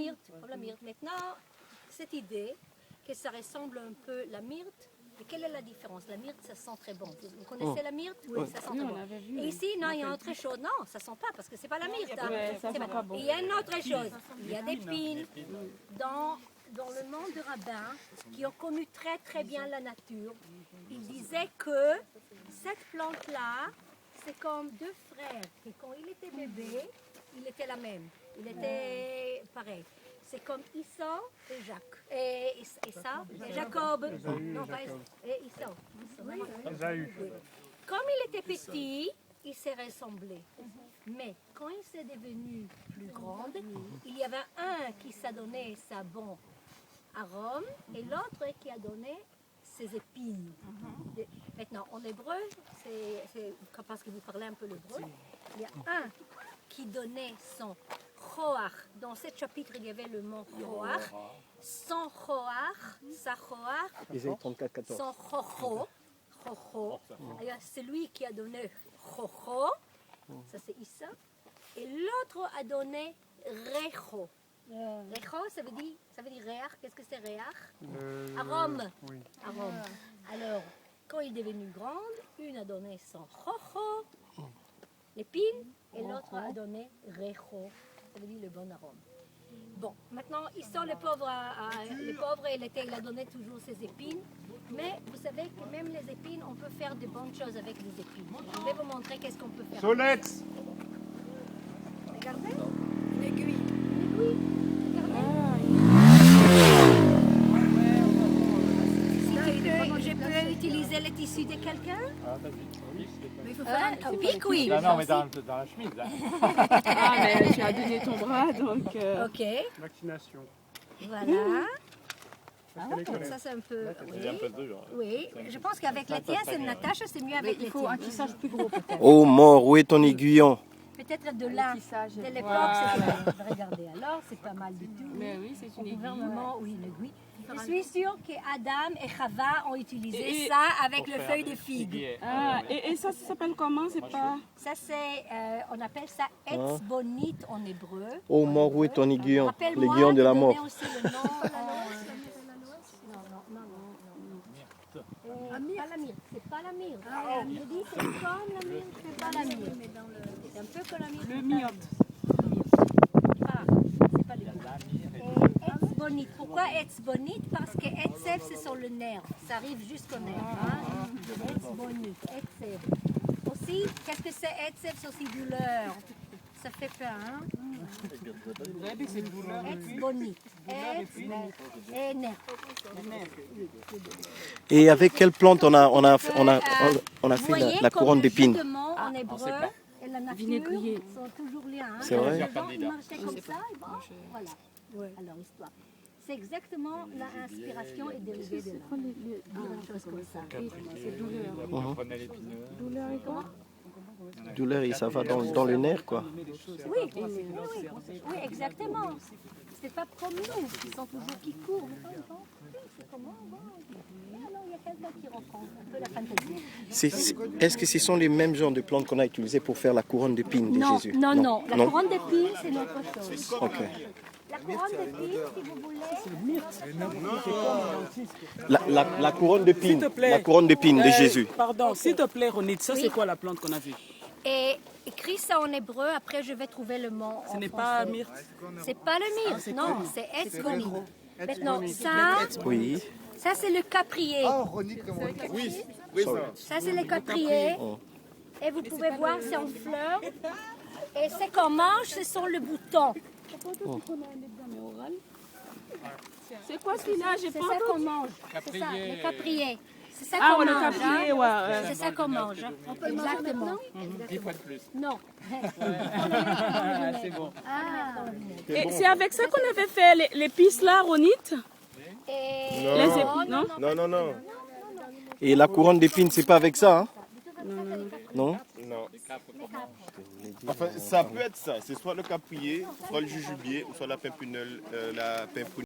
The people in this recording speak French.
myrte, comme la myrte. Maintenant, cette idée que ça ressemble un peu à la myrte, et quelle est la différence? La myrte, ça sent très bon. Vous connaissez la myrte? Oui, ça sent très bon. Et ici, non, il y a autre chose. Non, ça sent pas parce que c'est pas la myrte. Hein. Il y a une autre chose. Il y a des pines dans le monde de rabbins qui ont connu très très bien la nature. Ils disaient que cette plante-là, c'est comme deux frères. Et quand il était bébé, il était la même. Il était pareil. C'est comme Issa et Jacques. Et ça, et Jacob. Non, pas Issa. Et Issa. Oui. Comme il était petit, il s'est ressemblé. Mais quand il s'est devenu plus grand, il y avait un qui s'est donné sa bon arôme et l'autre qui a donné ses épines. Maintenant, en hébreu, c'est parce que vous parlez un peu l'hébreu, il y a un qui donnait son choach. Dans ce chapitre, il y avait le mot choach. Son choach, sa choach, Isaïe 34, 14. son chocho. C'est lui qui a donné chocho, ça c'est Issa, et l'autre a donné recho. Recho, ça veut dire réach. Qu'est-ce que c'est réach? Arôme. Oui. Arôme. Alors, quand il est devenu grand, une a donné son chocho, l'épine, et l'autre a donné recho, ça veut dire le bon arôme. Bon, maintenant, Issa, le pauvre, il a donné toujours ses épines, mais vous savez que même les épines, on peut faire de bonnes choses avec les épines. Je vais vous montrer qu'est-ce qu'on peut faire. Solex. Regardez. Une aiguille. Une aiguille. Regardez. Je peux utiliser le tissu de quelqu'un? Mais il faut faire un pic, oui. Non, mais dans la chemise. Là. Ah, mais tu as donné ton bras, donc... Ok, Vaccination. voilà. Parce qu'elle est collée. Ça, c'est un peu... C'est un peu dur. Oui, je pense qu'avec les tiens, c'est Natacha, c'est mieux avec les Il faut tiens. un tissage plus gros, peut-être. Oh mort, où est ton aiguillon? Peut-être de là, tissage. de l'époque, Voilà. c'était... Regardez, alors, c'est pas mal du tout. Mais oui, c'est Au une aiguille. gouvernement, oui, une aiguille. Je suis sûre qu'Adam et Chava ont utilisé Et- ça avec le feuille de figue. Ah, et ça s'appelle comment? C'est pas... Ça, c'est... on appelle ça etz bonit en hébreu. Oh mort, où est ton aiguillon? Rappelle-moi L'aiguillon de la donner mort. aussi le nom. Pas la myrte, c'est pas la myrte. Je dis c'est comme la myrte, c'est pas la myrte. C'est un peu comme la myrte. Le myote. Ah, c'est pas le myrte. Etz bonit. Pourquoi etz bonit? Parce que etzev c'est sur le nerf. Ça arrive jusqu'au nerf. Hein? Etz bonit, etzev. Aussi, qu'est-ce que c'est etzev? C'est aussi douleur. Ça fait peur, hein? C'est douleur. Etz bonit. Etz et nerf. Et avec quelle plante on a fait Vous voyez, la comme couronne le d'épines? jeu de mots en hébreu et la nature Vinaigrier. sont toujours liés. Hein. C'est vrai? Les gens, ils marchaient comme ça, et bon, voilà. Alors, histoire. C'est exactement l'inspiration est dérivée de là. Dire une chose comme ça. C'est douleur. Prenez l'épineux. Douleur et comment? Douleur, et ça va dans le nerf, quoi. Oui, exactement. C'est pas comme nous, qui sont toujours qui courent. C'est comment? Et alors, il y a quelqu'un qui reprend un peu la fantaisie. Est-ce que ce sont les mêmes genres de plantes qu'on a utilisées pour faire la couronne d'épines de Jésus? Non. La couronne d'épines, c'est autre chose. Ok. La couronne d'épines, si vous voulez. La couronne d'épines, S'il te plaît. la couronne d'épines de Jésus. Pardon, s'il te plaît, Ronit, ça Oui. c'est quoi la plante qu'on a vue? Et écris ça en hébreu, après je vais trouver le mot Ce en n'est pas français. myrte. C'est pas le myrte, non, c'est etz bonit. Maintenant, ça, Oui. ça c'est le caprier. Oui, ça. Ça c'est le caprier. Et vous pouvez voir, c'est en fleurs. Et ce qu'on mange, ce sont le bouton. C'est quoi celui-là? J'ai C'est pas ça qu'on mange. C'est ça, le caprier. C'est ça Ah, qu'on le mange. caprier, hein. ouais. C'est ça qu'on mange. Exactement. 10 fois de plus. Non. C'est bon. Ah. Et c'est avec ça qu'on avait fait l'épice là, Ronit? Et... Non. Les épines, non? Non. Et la couronne d'épines, c'est pas avec ça, hein? Non? Non. Enfin, ça peut être ça. C'est soit le caprier, soit le jujubier, ou soit la pimprenelle, la pimprenelle.